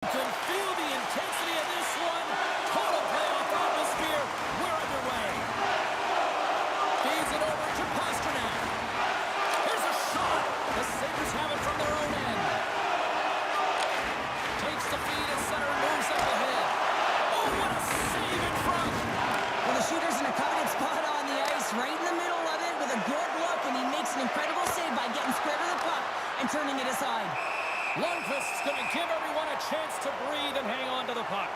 Can feel the intensity of this one. Total playoff atmosphere. We're underway. Feeds it over to Pasternak. Here's a shot. The Sabres have it from their own end. Takes the feed and center and moves up ahead. Oh, what a save in front. Well, the shooter's in a coveted spot on the ice, right in the middle of it with a good look, and he makes an incredible save by getting square to the puck and turning it aside. Lundqvist's going to give everyone a chance to breathe and hang on to the puck.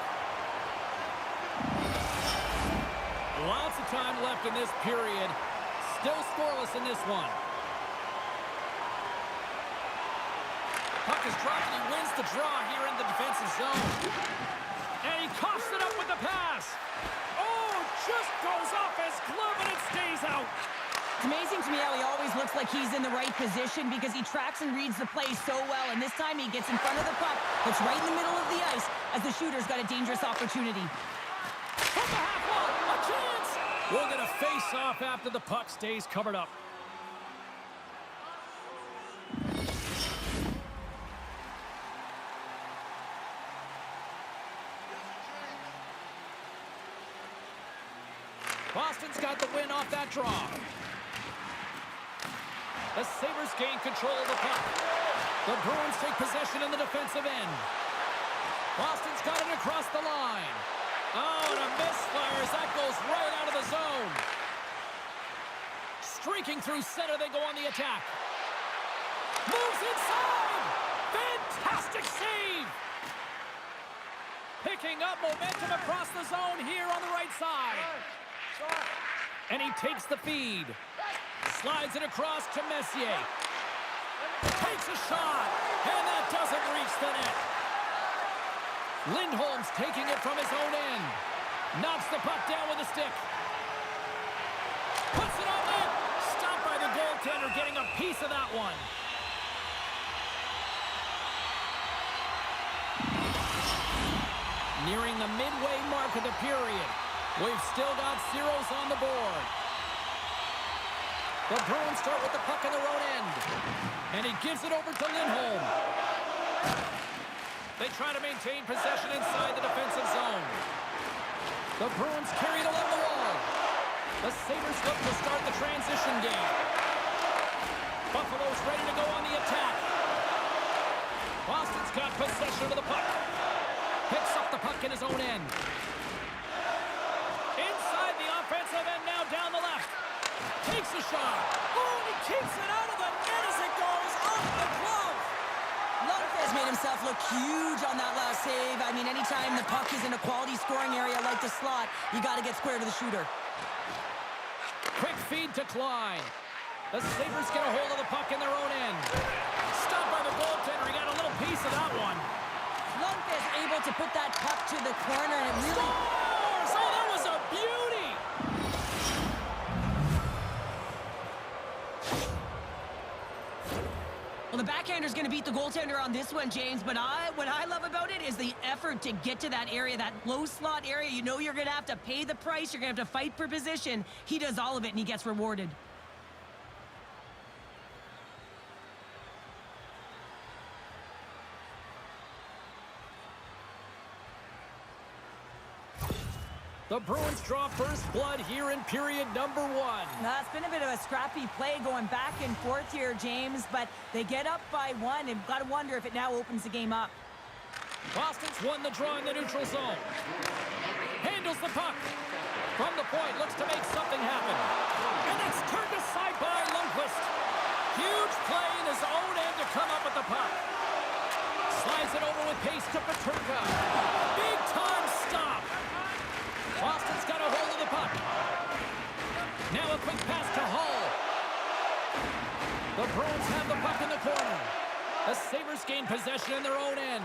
Lots of time left in this period. Still scoreless in this one. Puck is dropped and he wins the draw here in the defensive zone. And he coughs it up with the pass. Oh, just goes off his glove and it stays out. It's amazing to me how he always looks like he's in the right position because he tracks and reads the play so well. And this time he gets in front of the puck. It's right in the middle of the ice as the shooter's got a dangerous opportunity. From the half wall, a chance! We're going to face off after the puck stays covered up. Boston's got the win off that draw. The Sabres gain control of the puck. The Bruins take possession in the defensive end. Boston's got it across the line. Oh, and a misfire as that goes right out of the zone. Streaking through center, they go on the attack. Moves inside! Fantastic save! Picking up momentum across the zone here on the right side. And he takes the feed. Slides it across to Messier. Takes a shot, and that doesn't reach the net. Lindholm's taking it from his own end. Knocks the puck down with a stick. Puts it on net. Stopped by the goaltender, getting a piece of that one. Nearing the midway mark of the period. We've still got zeros on the board. The Bruins start with the puck in their own end. And he gives it over to Lindholm. They try to maintain possession inside the defensive zone. The Bruins carry it along the wall. The Sabres look to start the transition game. Buffalo's ready to go on the attack. Boston's got possession of the puck. Picks up the puck in his own end. Inside the offensive end, now down the left. Takes a shot. Oh, and he keeps it out of the net as it goes off the glove. Lundqvist made himself look huge on that last save. I mean, anytime the puck is in a quality scoring area like the slot, you got to get square to the shooter. Quick feed to Klein. The Sabres get a hold of the puck in their own end. Stopped by the goaltender. He got a little piece of that one. Lundqvist able to put that puck to the corner and it really... Scores! Oh, that was a beauty! Well, the backhander's going to beat the goaltender on this one, James, but what I love about it is the effort to get to that area, that low slot area. You know you're going to have to pay the price. You're going to have to fight for position. He does all of it, and he gets rewarded. The Bruins draw first blood here in period number 1. Now, it's been a bit of a scrappy play going back and forth here, James, but they get up by 1 and got to wonder if it now opens the game up. Boston's won the draw in the neutral zone. Handles the puck. From the point, looks to make something happen. And it's turned aside by Lundqvist. Huge play in his own end to come up with the puck. Slides it over with pace to Peterka. Big time stop. Boston's got a hold of the puck. Now a quick pass to Hull. The Bruins have the puck in the corner. The Sabres gain possession in their own end.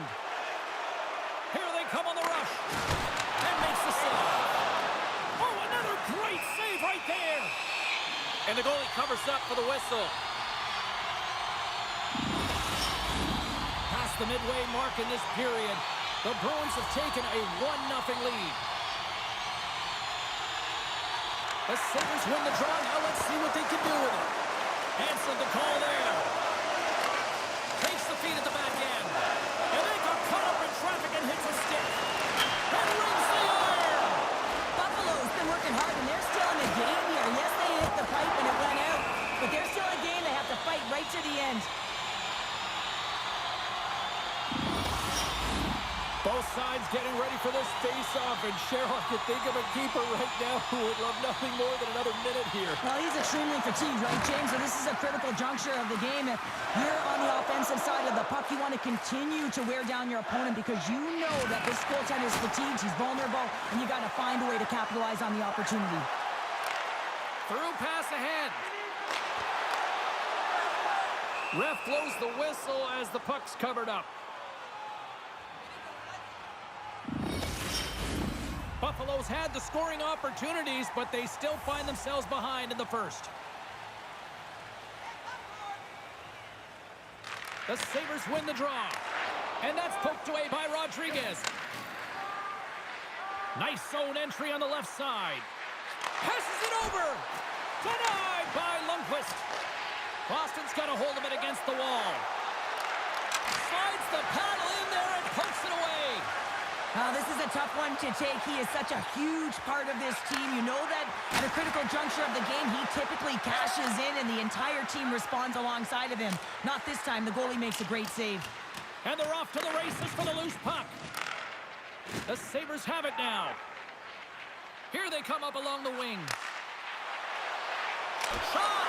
Here they come on the rush. And makes the save. Oh, another great save right there. And the goalie covers up for the whistle. Past the midway mark in this period, the Bruins have taken a 1-0 lead. The Sabres win the draw. Now let's see what they can do with it. Answered the call there. Takes the feed at the back end. And they got caught up in traffic Both sides getting ready for this face-off, and Cheryl, I could think of a keeper right now who would love nothing more than another minute here. Well, he's extremely fatigued, right, James? So this is a critical juncture of the game. If you're on the offensive side of the puck, you want to continue to wear down your opponent because you know that this goaltender is fatigued, he's vulnerable, and you got to find a way to capitalize on the opportunity. Through pass ahead. Ref blows the whistle as the puck's covered up. Buffalo's had the scoring opportunities, but they still find themselves behind in the first. The Sabres win the draw. And that's poked away by Rodriguez. Nice zone entry on the left side. Passes it over. Denied by Lundqvist. Boston's got a hold of it against the wall. Slides the paddle in there and pokes it away. This is a tough one to take. He is such a huge part of this team. You know that at a critical juncture of the game, he typically cashes in and the entire team responds alongside of him. Not this time. The goalie makes a great save. And they're off to the races for the loose puck. The Sabres have it now. Here they come up along the wing. Shot!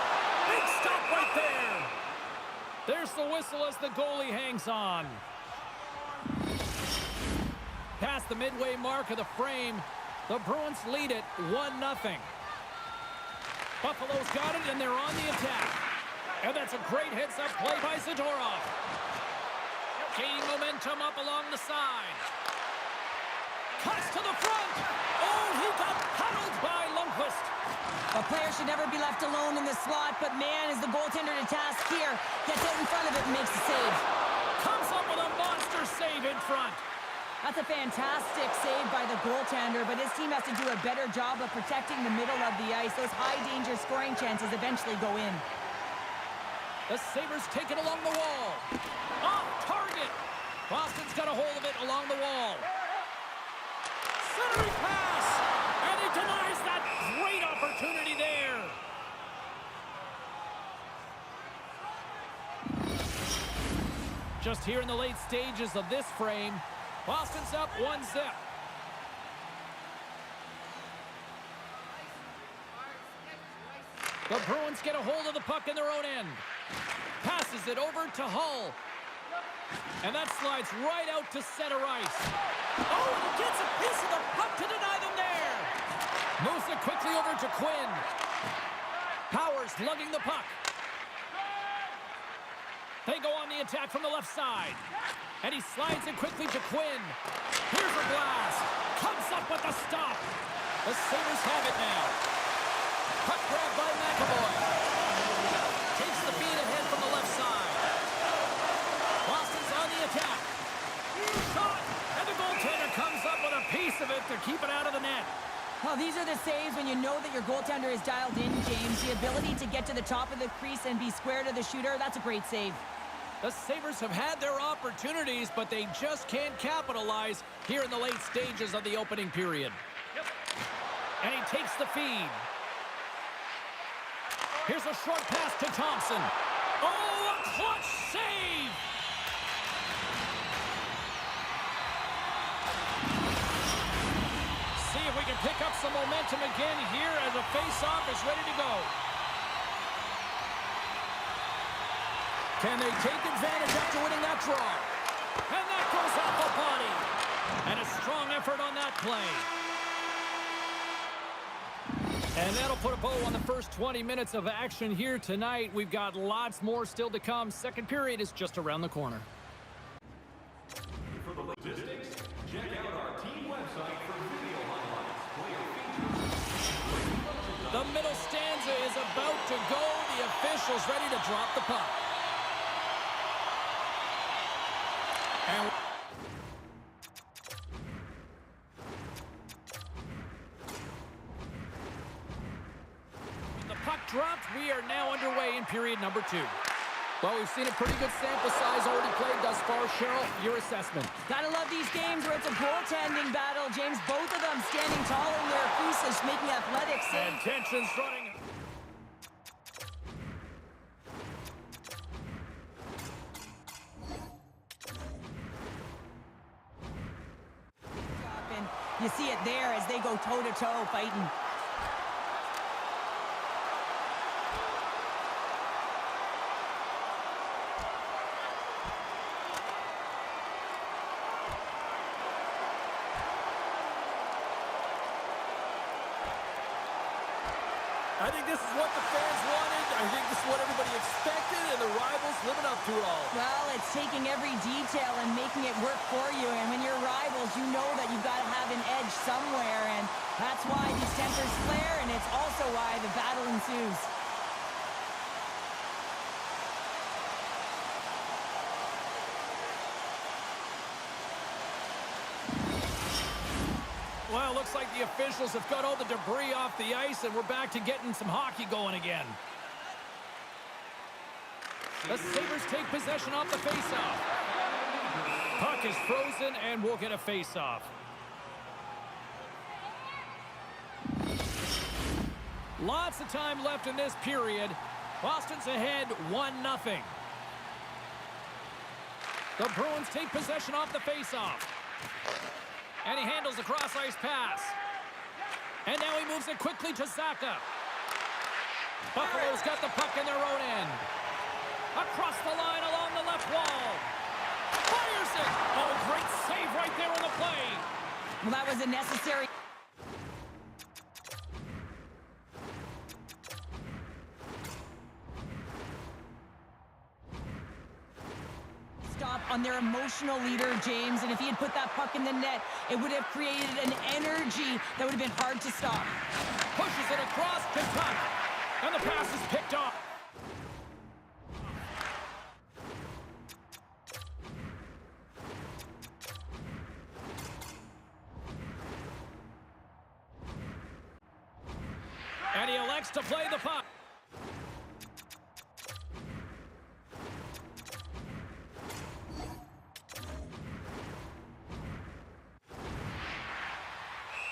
Big stop right there. There's the whistle as the goalie hangs on. Past the midway mark of the frame, the Bruins lead it 1-0. Buffalo's got it, and they're on the attack. And that's a great heads-up play by Zadorov. Gaining momentum up along the side. Cuts to the front. Oh, he got paddled by Lundqvist. A player should never be left alone in the slot, but man, is the goaltender to task here. Gets out in front of it and makes the save. Comes up with a monster save in front. That's a fantastic save by the goaltender, but his team has to do a better job of protecting the middle of the ice. Those high-danger scoring chances eventually go in. The Sabres take it along the wall. Off target. Boston's got a hold of it along the wall. Centering pass. And he denies that great opportunity there. Just here in the late stages of this frame, Boston's up 1-0. The Bruins get a hold of the puck in their own end. Passes it over to Hull. And that slides right out to center ice. Oh, and he gets a piece of the puck to deny them there. Moves it quickly over to Quinn. Powers lugging the puck. They go on the attack from the left side. And he slides it quickly to Quinn. Here's a blast. Comes up with a stop. The Sabres have it now. Puck grab by McAvoy. Takes the feed ahead from the left side. Boston's on the attack. Shot. And the goaltender comes up with a piece of it to keep it out of the net. Well, these are the saves when you know that your goaltender is dialed in, James. The ability to get to the top of the crease and be square to the shooter, that's a great save. The Sabres have had their opportunities, but they just can't capitalize here in the late stages of the opening period. And he takes the feed. Here's a short pass to Thompson. Oh, a clutch save! See if we can pick up some momentum again here as a face-off is ready to go. Can they take advantage after winning that draw? And that goes off the body. And a strong effort on that play. And that'll put a bow on the first 20 minutes of action here tonight. We've got lots more still to come. Second period is just around the corner. For the logistics, check out our team website for video highlights. The middle stanza is about to go. The official's ready to drop the puck. And the puck dropped. We are now underway in period number 2. Well, we've seen a pretty good sample size already played thus far. Cheryl, your assessment. Gotta love these games where it's a goaltending battle, James. Both of them standing tall in their creases, making athletic saves. And tension's running. You see it there as they go toe-to-toe fighting. I think this is what the fans wanted. I think this is what everybody expected, and the rivals living up to it all. Well, it's taking every detail and making it work for you. And when you're rivals, you know that you've got to have an edge somewhere. And that's why these tempers flare, and it's also why the battle ensues. Well, looks like the officials have got all the debris off the ice, and we're back to getting some hockey going again. The Sabres take possession off the faceoff. Puck is frozen, and we'll get a faceoff. Lots of time left in this period. Boston's ahead 1-0. The Bruins take possession off the faceoff. And he handles the cross-ice pass. And now he moves it quickly to Zaka. Buffalo's got the puck in their own end. Across the line along the left wall. Fires it! Oh, great save right there on the play. Well, that was a necessary stop on their emotional leader, James. And if he had put that puck in the net, it would have created an energy that would have been hard to stop. Pushes it across to Tuck. And the pass is picked off. And he elects to play the puck.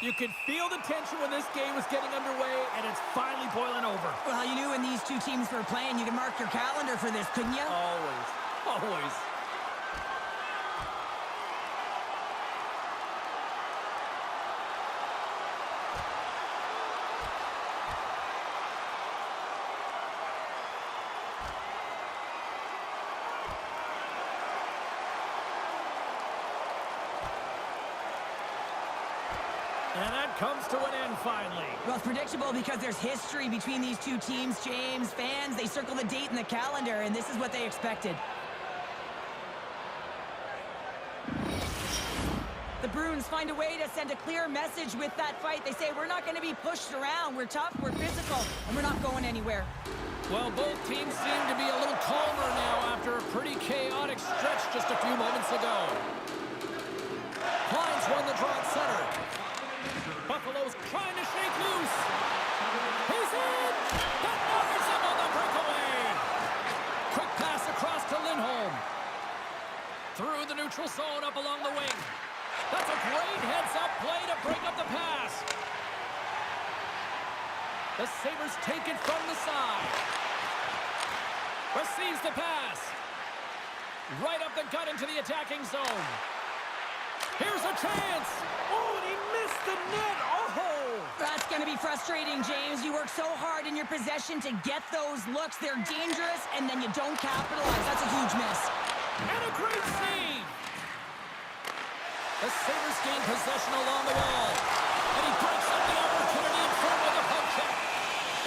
You could feel the tension when this game was getting underway, and it's finally boiling over. Well, you knew when these two teams were playing, you could mark your calendar for this, couldn't you? Always. Always. And that comes to an end finally. Well, it's predictable because there's history between these two teams, James. Fans, they circle the date in the calendar, and this is what they expected. The Bruins find a way to send a clear message with that fight. They say, we're not going to be pushed around. We're tough, we're physical, and we're not going anywhere. Well, both teams seem to be a little calmer now after a pretty chaotic stretch just a few moments ago. Klein's won the draw at center. Buffalo's trying to shake loose. He's in! That knows him on the breakaway. Quick pass across to Lindholm. Through the neutral zone up along the wing. That's a great heads-up play to break up the pass. The Sabres take it from the side. Receives the pass. Right up the gut into the attacking zone. Here's a chance. Oh, and he missed the net. Oh! That's going to be frustrating, James. You work so hard in your possession to get those looks. They're dangerous, and then you don't capitalize. That's a huge miss. And a great save. The Sabres gain possession along the wall. And he breaks up the opportunity in front of the puck check.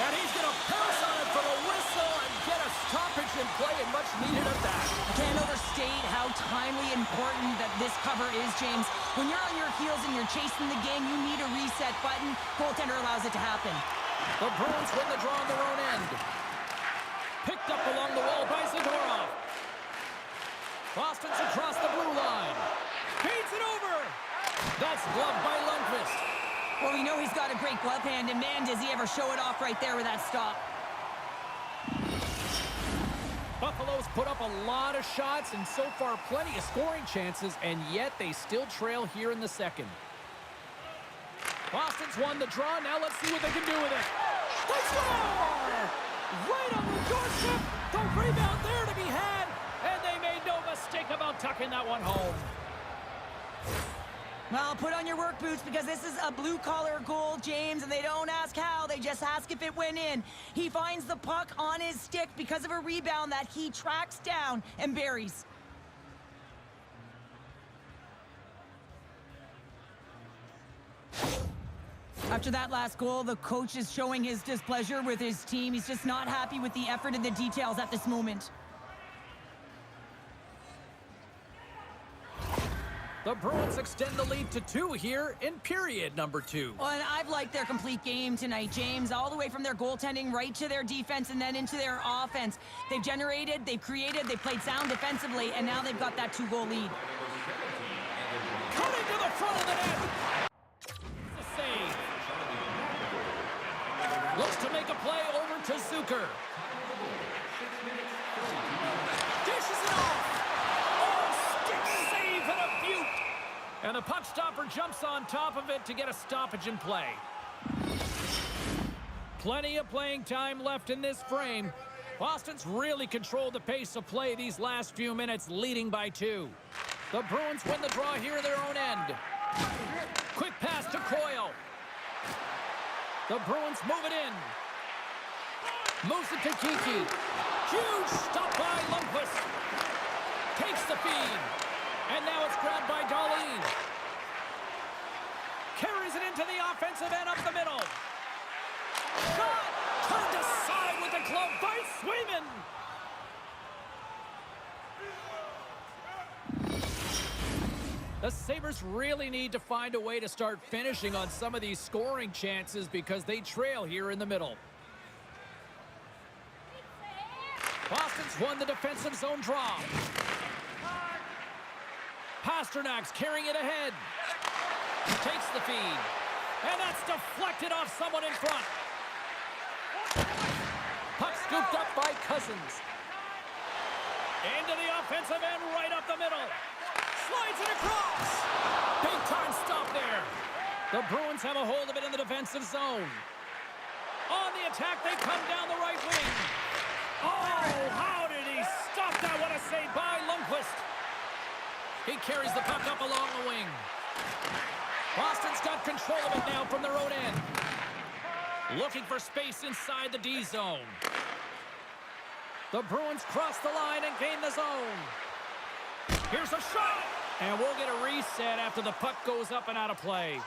And he's going to pass on it for the whistle and get a stoppage in play, and much needed at that. I can't overstate how timely important that this cover is, James. When you're on your heels and you're chasing the game, you need a reset button. Goaltender allows it to happen. The Bruins win the draw on their own end. Picked up along the wall by Zadorov. Boston's across the blue line. Feeds it over. That's gloved by Lundqvist. Well, we know he's got a great glove hand, and man, does he ever show it off right there with that stop. Buffalo's put up a lot of shots and so far plenty of scoring chances, and yet they still trail here in the second. Boston's won the draw. Now let's see what they can do with it. They score! Right on the doorstep. The rebound there to be had, and they made no mistake about tucking that one home. Well, put on your work boots because this is a blue-collar goal, James, and they don't ask how, they just ask if it went in. He finds the puck on his stick because of a rebound that he tracks down and buries. After that last goal, the coach is showing his displeasure with his team. He's just not happy with the effort and the details at this moment. The Bruins extend the lead to 2 here in period number 2. Well, and I've liked their complete game tonight, James, all the way from their goaltending right to their defense and then into their offense. They've generated, they've created, they've played sound defensively, and now they've got that 2-goal lead. Cutting to the front of the net. The save. Looks to make a play over to Zucker. Dishes it off. Oh, stick save and a beaut. And the puck stopper jumps on top of it to get a stoppage in play. Plenty of playing time left in this frame. Boston's really controlled the pace of play these last few minutes, leading by 2. The Bruins win the draw here in their own end. Quick pass to Coyle. The Bruins move it in. Moves it to Kiki. Huge stop by Lundqvist. Takes the feed. And now it's grabbed by Darlene. Carries it into the offensive end up the middle. Shot! Turned aside with the glove by Swayman. The Sabres really need to find a way to start finishing on some of these scoring chances because they trail here in the middle. Boston's won the defensive zone draw. Pasternak's carrying it ahead. Takes the feed. And that's deflected off someone in front. Puck scooped up by Cousins. Into the offensive end right up the middle. Slides it across. Big time stop there. The Bruins have a hold of it in the defensive zone. On the attack, they come down the right wing. Oh, how did he stop that? What a save by Lundqvist. He carries the puck up along the wing. Boston's got control of it now from their own end. Looking for space inside the D zone. The Bruins cross the line and gain the zone. Here's a shot. And we'll get a reset after the puck goes up and out of play.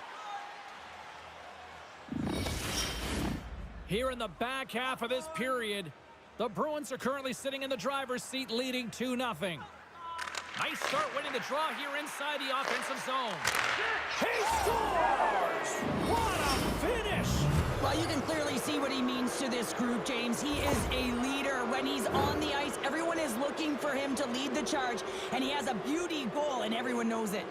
Here in the back half of this period, the Bruins are currently sitting in the driver's seat leading 2-0. Nice start winning the draw here inside the offensive zone. He scores! What a finish! Well, you can clearly see what he means to this group, James. He is a leader. When he's on the ice, everyone is looking for him to lead the charge, and he has a beauty goal, and everyone knows it.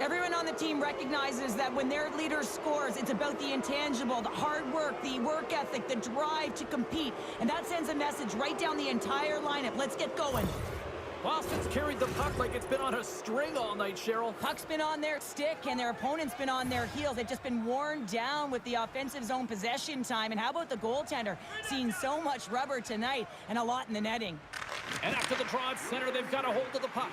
Everyone on the team recognizes that when their leader scores, it's about the intangible, the hard work, the work ethic, the drive to compete, and that sends a message right down the entire lineup. Let's get going. Boston's carried the puck like it's been on a string all night, Cheryl. Puck's been on their stick, and their opponent's been on their heels. They've just been worn down with the offensive zone possession time. And how about the goaltender? Seeing so much rubber tonight and a lot in the netting. And after the draw at center, they've got a hold of the puck.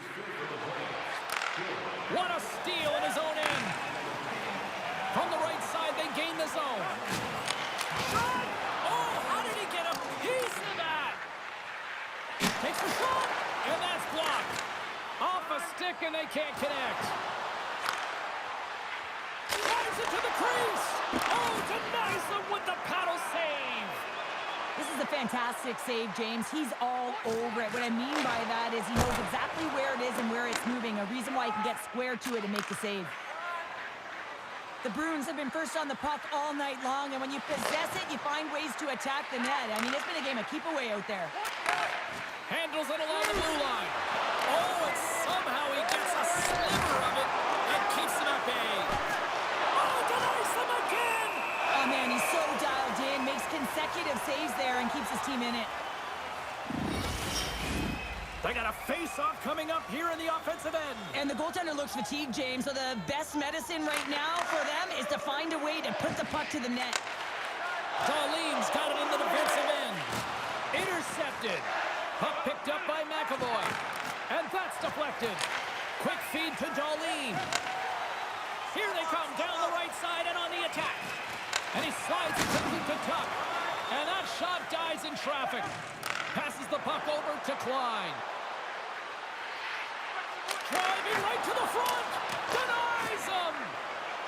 What a steal in his own end. From the right side, they gain the zone. Shot! Oh, how did he get a piece of that? Takes the shot, and that's blocked. Off a stick, and they can't connect. Drives it to the crease. Oh, denies them with the paddle save. This is a fantastic save, James. He's all over it. What I mean by that is he knows exactly where it is and where it's moving, a reason why he can get square to it and make the save. The Bruins have been first on the puck all night long, and when you possess it, you find ways to attack the net. I mean, it's been a game of keep away out there. Handles it along the blue line. Oh, and somehow he gets a sliver of it and keeps them at bay. Oh, denies them again! Oh, man, he's so dialed in, makes consecutive saves there and keeps his team in it. They got a face-off coming up here in the offensive end. And the goaltender looks fatigued, James, so the best medicine right now for them is to find a way to put the puck to the net. Darlene's got it in the defensive end. Intercepted. Puck picked up by McAvoy. And that's deflected. Quick feed to Darlene. Here they come down the right side and on the attack. And he slides it quickly to Tuck. And that shot dies in traffic. Passes the puck over to Klein. Driving right to the front. Denies him.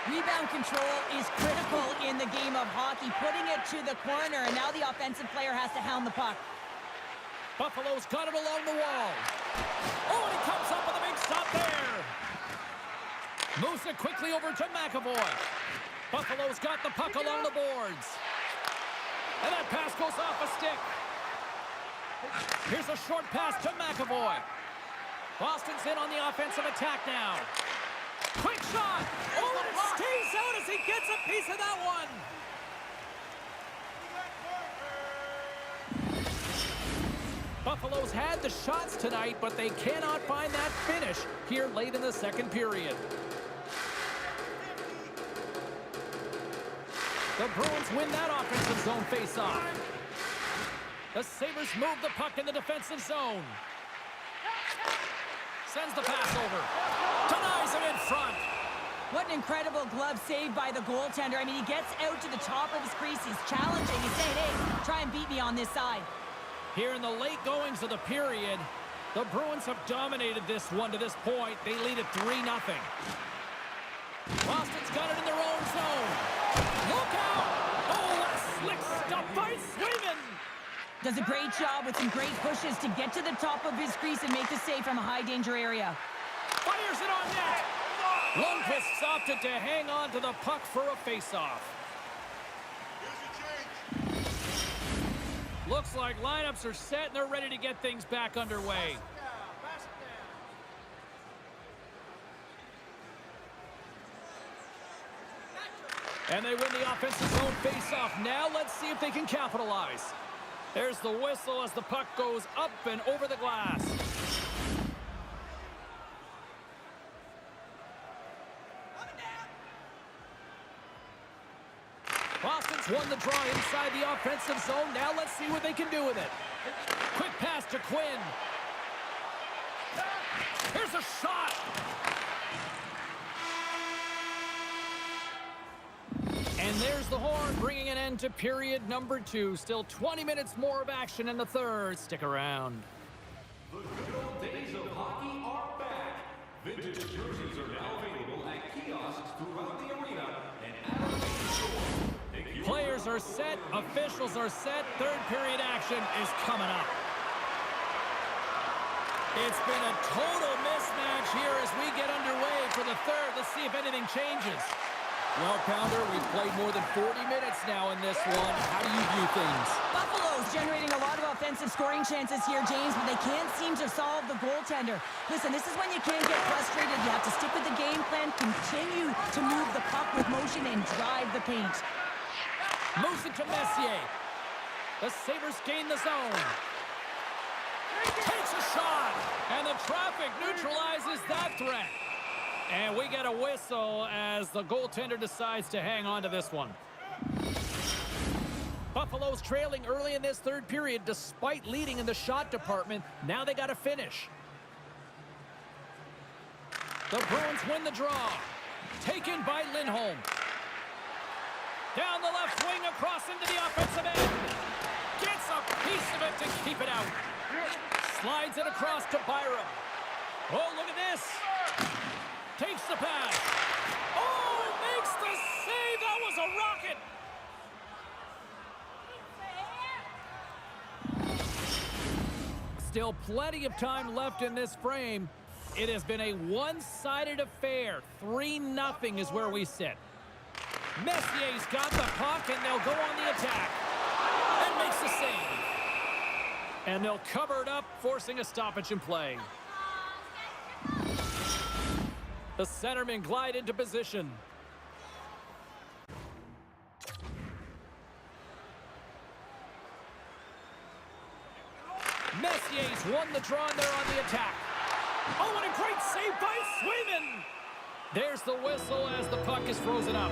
Rebound control is critical in the game of hockey. Putting it to the corner, and now the offensive player has to hound the puck. Buffalo's got it along the wall. Oh, and he comes up with a big stop there. Moves it quickly over to McAvoy. Buffalo's got the puck along the boards. And that pass goes off a stick. Here's a short pass to McAvoy. Boston's in on the offensive attack now. Quick shot! Oh, and it stays out as he gets a piece of that one. Buffalo's had the shots tonight, but they cannot find that finish here late in the second period. The Bruins win that offensive zone faceoff. The Sabers move the puck in the defensive zone. Sends the pass over. Denies him in front. What an incredible glove save by the goaltender. I mean, he gets out to the top of his crease. He's challenging. He's saying, hey, try and beat me on this side. Here in the late goings of the period, the Bruins have dominated this one to this point. They lead it 3-0. Boston's got it in their own zone. Look out! Oh, what a slick stop by Swayman! Does a great job with some great pushes to get to the top of his crease and make the save from a high-danger area. Fires it on net! Lundqvist opted to hang on to the puck for a face-off. Looks like lineups are set and they're ready to get things back underway. And they win the offensive zone face-off. Now let's see if they can capitalize. There's the whistle as the puck goes up and over the glass. Boston's won the draw inside the offensive zone. Now let's see what they can do with it. Quick pass to Quinn. Here's a shot. And there's the horn, bringing an end to period number 2. Still 20 minutes more of action in the third. Stick around. The good old days of hockey are back. Vintage jerseys are now available at kiosks throughout the arena and at our main store. Players are set, officials are set, third period action is coming up. It's been a total mismatch here as we get underway for the third. Let's see if anything changes. Well, Pounder, we've played more than 40 minutes now in this one. How do you view things? Buffalo's generating a lot of offensive scoring chances here, James, but they can't seem to solve the goaltender. Listen, this is when you can't get frustrated. You have to stick with the game plan, continue to move the puck with motion, and drive the paint. Moves it to Messier. The Sabres gain the zone. Takes a shot. And the traffic neutralizes that threat. And we get a whistle as the goaltender decides to hang on to this one. Buffalo's trailing early in this third period despite leading in the shot department. Now they got to finish. The Bruins win the draw. Taken by Lindholm. Down the left wing, across into the offensive end. Gets a piece of it to keep it out. Slides it across to Byram. Oh, look at this. Takes the pass. Oh, makes the save. That was a rocket. Still plenty of time left in this frame. It has been a one-sided affair. 3-0 is where we sit. Messier's got the puck, and they'll go on the attack. And makes the save. And they'll cover it up, forcing a stoppage in play. The centermen glide into position. Messier's won the draw, and they're on the attack. Oh, what a great save by Swayman! There's the whistle as the puck is frozen up.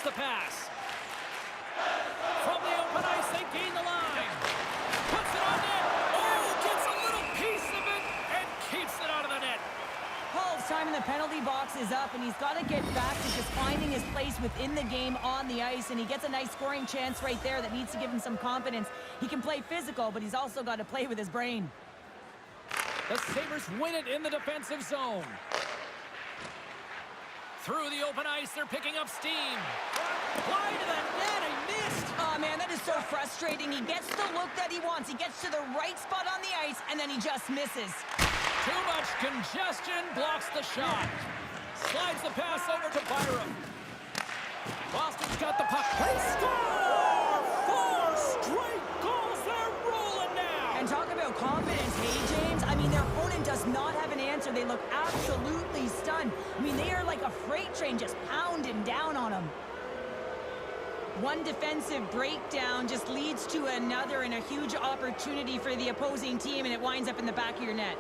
the pass. From the open ice, they gain the line. Puts it on net. Oh, gets a little piece of it and keeps it out of the net. Paul's time in the penalty box is up, and he's got to get back to just finding his place within the game on the ice, and he gets a nice scoring chance right there that needs to give him some confidence. He can play physical, but he's also got to play with his brain. The Sabres win it in the defensive zone. Through the open ice, they're picking up steam. Wide to the net, he missed. Oh, man, that is so frustrating. He gets the look that he wants. He gets to the right spot on the ice, and then he just misses. Too much congestion blocks the shot. Slides the pass over to Byram. Boston's got the puck. They score! 4 straight goals. They're rolling now. And talk about confidence, hey, James? I mean, their opponent does not have an answer. They look absolutely stunned. I mean, they are like a freight train just pounding down on them. One defensive breakdown just leads to another and a huge opportunity for the opposing team, and it winds up in the back of your net.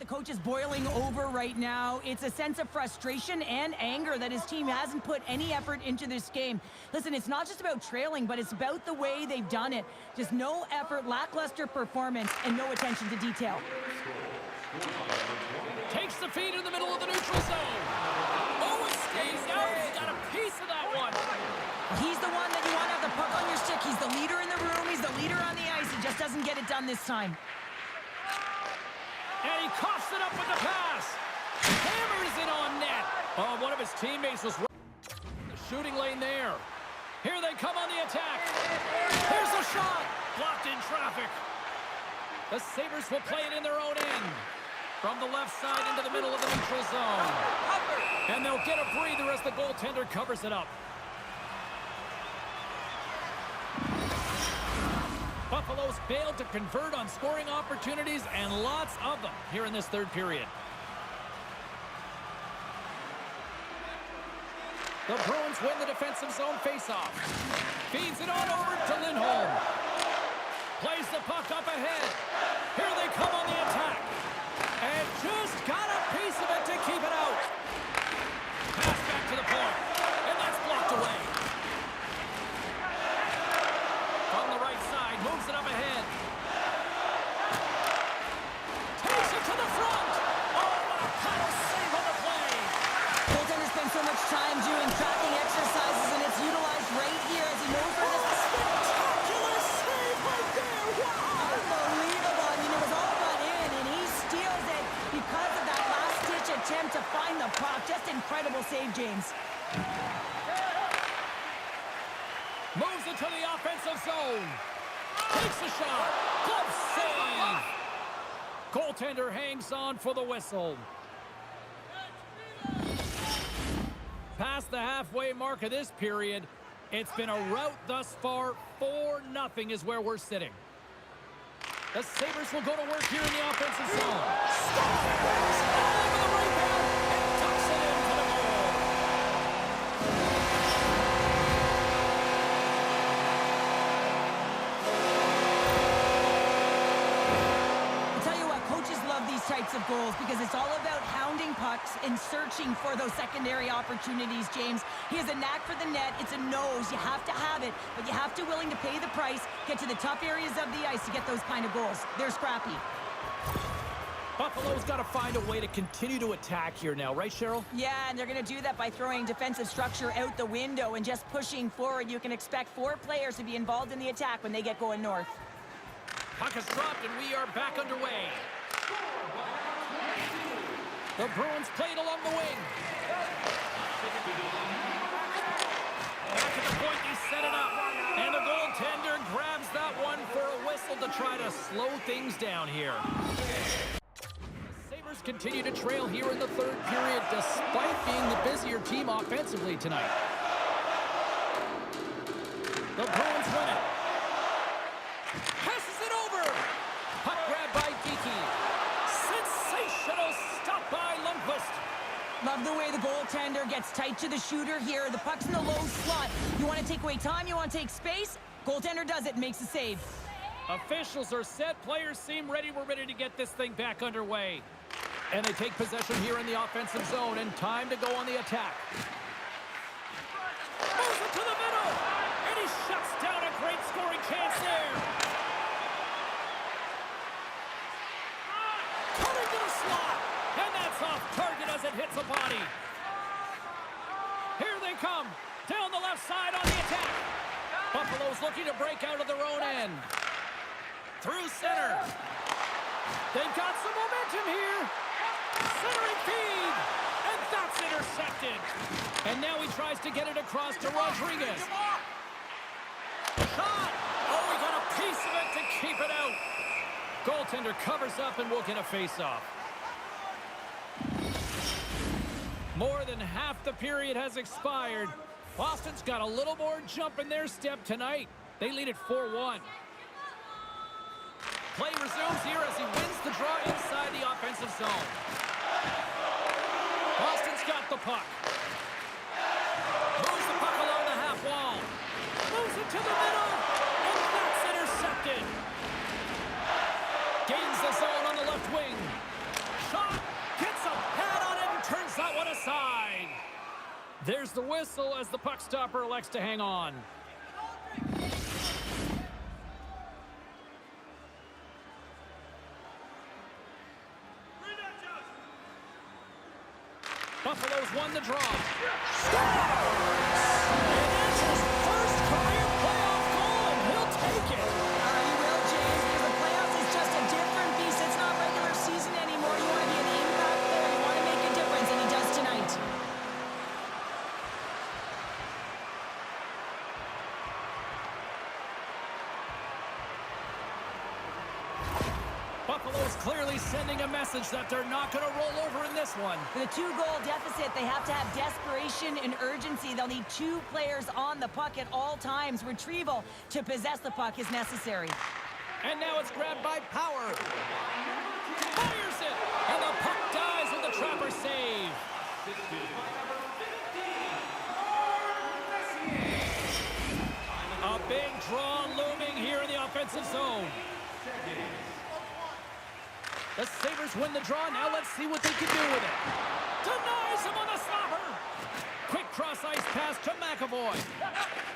Coach is boiling over right now. It's a sense of frustration and anger that his team hasn't put any effort into this game. Listen, it's not just about trailing, but it's about the way they've done it. Just no effort, lackluster performance, and no attention to detail. Takes the feed in the middle of the neutral zone. Oh, it stays out. He got a piece of that one. He's the one that you want to have the puck on your stick. He's the leader in the room. He's the leader on the ice. He just doesn't get it done this time. And he coughs it up with the pass. Hammers it on net. Oh, one of his teammates was in the shooting lane there. Here they come on the attack. Here's a shot. Blocked in traffic. The Sabres will play it in their own end. From the left side into the middle of the neutral zone. And they'll get a breather as the goaltender covers it up. Buffalo's failed to convert on scoring opportunities, and lots of them here in this third period. The Bruins win the defensive zone faceoff. Feeds it on over to Lindholm. Plays the puck up ahead. Here they come on the attack. And just got a piece of it to keep it out. Pass back to the point. And that's blocked away. From the right side, moves it up ahead. Takes it to the front. Oh, what a paddle save on the play. Goaltender spends so much time doing tracking exercises, and it's utilized right here as he knows where this is. Spectacular save right there. Wow. Unbelievable. I mean, it was all got in, and he steals it because of that last-ditch attempt to find the puck. Just incredible save, James. Moves it to the offensive zone. Takes the shot. Glove save. Goaltender hangs on for the whistle. Past the halfway mark of this period, it's been a rout thus far. 4-0 is where we're sitting. The Sabres will go to work here in the offensive zone. Scores! All over the rebound and tucks it into the goal. I'll tell you what, coaches love these types of goals because it's all about hounding pucks and searching for those secondary opportunities, James. He has a knack for the net. It's a nose. You have to have it, but you have to willing to pay the price, get to the tough areas of the ice to get those kind of goals. They're scrappy. Buffalo's got to find a way to continue to attack here now, right, Cheryl? Yeah, and they're going to do that by throwing defensive structure out the window and just pushing forward. You can expect 4 players to be involved in the attack when they get going north. Puck is dropped, and we are back underway. The Bruins played along the wing. Back at the point, they set it up. And the goaltender grabs that one for a whistle to try to slow things down here. The Sabres continue to trail here in the third period despite being the busier team offensively tonight. The Bruins win it. Passes it over. Puck grab by Geekie. Sensational stop by Lundqvist. Love the way the goaltender gets tight to the shooter here. The puck's in the low slot. You want to take away time, you want to take space. Goaltender does it and makes a save. Officials are set. Players seem ready. We're ready to get this thing back underway. And they take possession here in the offensive zone, and time to go on the attack. Moves it to the middle, and he shuts down a great scoring chance there. Cutting to the slot, and that's off target as it hits a body. Here they come, down the left side on the attack. Buffalo's looking to break out of their own end. Through center. They've got some momentum here. Centering feed, and that's intercepted. And now he tries to get it across to Rodriguez. Shot! Oh, he got a piece of it to keep it out. Goaltender covers up and will get a face-off. More than half the period has expired. Boston's got a little more jump in their step tonight. They lead it 4-1. Play resumes here as he wins the draw inside the offensive zone. Boston's got the puck. Moves the puck along the half wall. Moves it to the middle, and that's intercepted. Gains the zone on the left wing. Shot, gets a pad on it and turns that one aside. There's the whistle as the puck stopper elects to hang on. Buffalo's won the draw. Scores! And that's his first career playoff goal, and he'll take it. You will, James, because the playoffs is just a different beast. It's not regular season anymore. You want to be an impact player. You want to make a difference, and he does tonight. Buffalo's clearly sending a message that they're not going to roll over in this one. With a 2-goal deficit, they have to have desperation and urgency. They'll need 2 players on the puck at all times. Retrieval to possess the puck is necessary. And now it's grabbed by Power. Fires it, and the puck dies with the trapper save. A big draw looming here in the offensive zone. The Sabers win the draw. Now let's see what they can do with it. Denies him on the stopper. Quick cross-ice pass to McAvoy.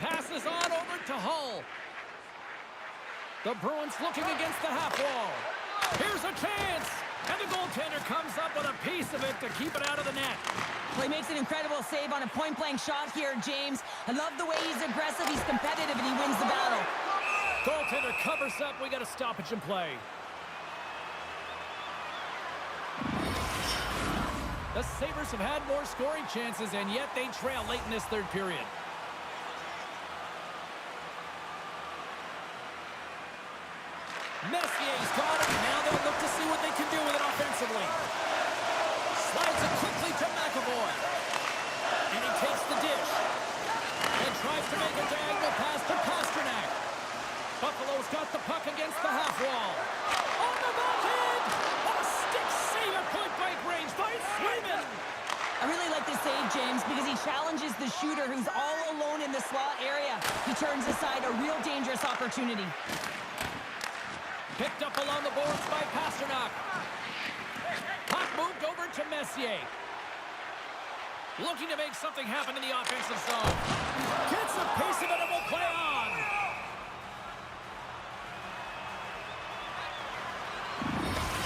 Passes on over to Hull. The Bruins looking against the half wall. Here's a chance. And the goaltender comes up with a piece of it to keep it out of the net. Well, he makes an incredible save on a point-blank shot here, James. I love the way he's aggressive, he's competitive, and he wins the battle. Goaltender covers up. We got a stoppage in play. The Sabres have had more scoring chances, and yet they trail late in this third period. Messier's got it. Now they'll look to see what they can do with it offensively. Slides it quickly to McAvoy. And he takes the dish. And tries to make a diagonal pass to Pasternak. Buffalo's got the puck against the half wall. On the backhand! A stick save at point-blank range by Swayman. I really like this save, James, because he challenges the shooter who's all alone in the slot area. He turns aside a real dangerous opportunity. Picked up along the boards by Pasternak. Puck moved over to Messier. Looking to make something happen in the offensive zone. Gets a piece of it and will play on.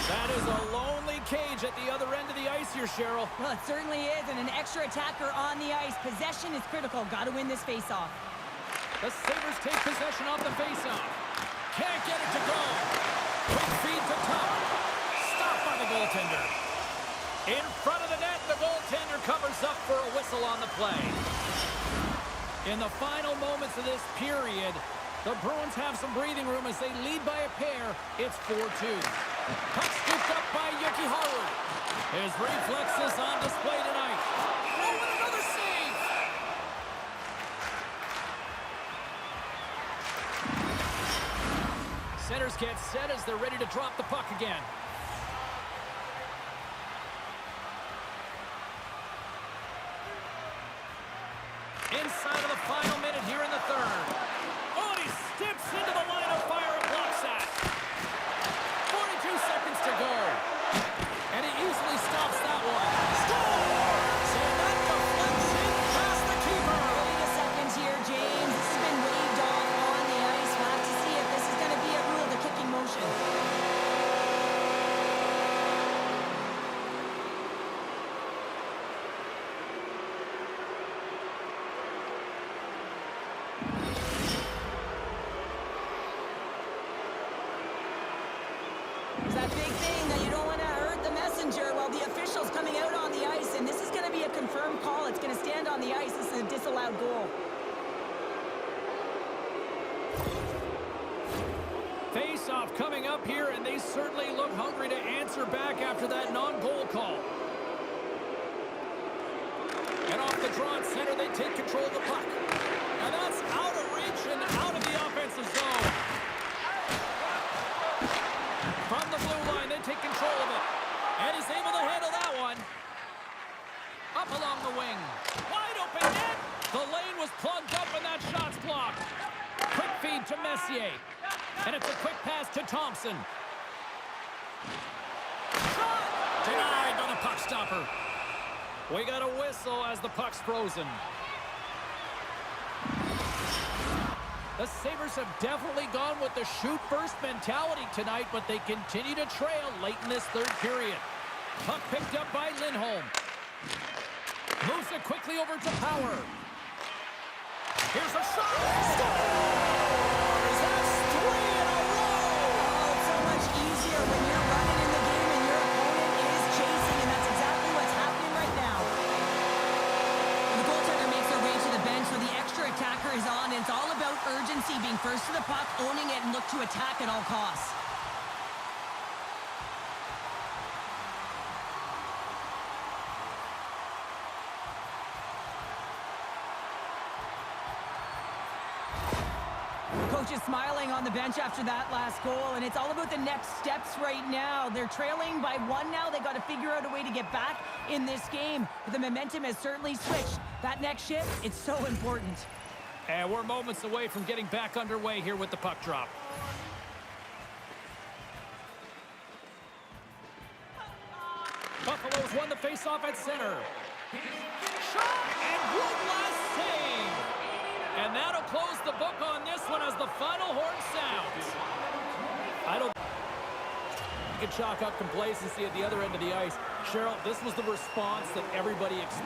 That is a lonely cage at the other end of the ice here, Cheryl. Well, it certainly is, and an extra attacker on the ice. Possession is critical. Got to win this faceoff. The Sabres take possession off the faceoff. Can't get it to go. Quick feed to top. Stopped by the goaltender. In front of the net, the goaltender covers up for a whistle on the play. In the final moments of this period, the Bruins have some breathing room as they lead by a pair. It's 4-2. Puck scooped up by Yuki Haru. His reflexes on display tonight. Oh, and another save! Centers get set as they're ready to drop the puck again. Inside of the final minute here in the third. Oh, and he steps into the line of fire and blocks that. 42 seconds to go. And he easily stops that one. Scores! And that deflection past the keeper. Wait a second here, James. This has been waved off on the ice. We'll have to see if this is going to be a rule, the kicking motion. It's that big thing that you don't want to hurt the messenger. Well, the official's coming out on the ice, and this is going to be a confirmed call. It's going to stand on the ice. This is a disallowed goal. Face-off coming up here, and they certainly look hungry to answer back after that non-goal call. And off the draw at center, they take control of the puck. And that's out of reach and out of the offensive zone. From the blue line, they take control of it. And is able to handle that one. Up along the wing. Wide open net. The lane was plugged up and that shot's blocked. Quick feed to Messier. And it's a quick pass to Thompson. Shot! Denied by the puck stopper. We got a whistle as the puck's frozen. The Sabres have definitely gone with the shoot-first mentality tonight, but they continue to trail late in this third period. Puck picked up by Lindholm. Moves it quickly over to Power. Here's a shot. Scores! That's 3 in a row! Oh, it's so much easier when you're running in the game and your opponent is chasing, and that's exactly what's happening right now. The goaltender makes her way to the bench, so the extra attacker is on, and it's all about urgency, being first to the puck, owning it, and look to attack at all costs. Coach is smiling on the bench after that last goal, and it's all about the next steps right now. They're trailing by 1 now. They got to figure out a way to get back in this game. The momentum has certainly switched. That next shift, it's so important. And we're moments away from getting back underway here with the puck drop. Buffalo's won the faceoff at center. Shot and one last save. And that'll close the book on this one as the final horn sounds. I don't you can chalk up complacency at the other end of the ice. Cheryl, this was the response that everybody expected.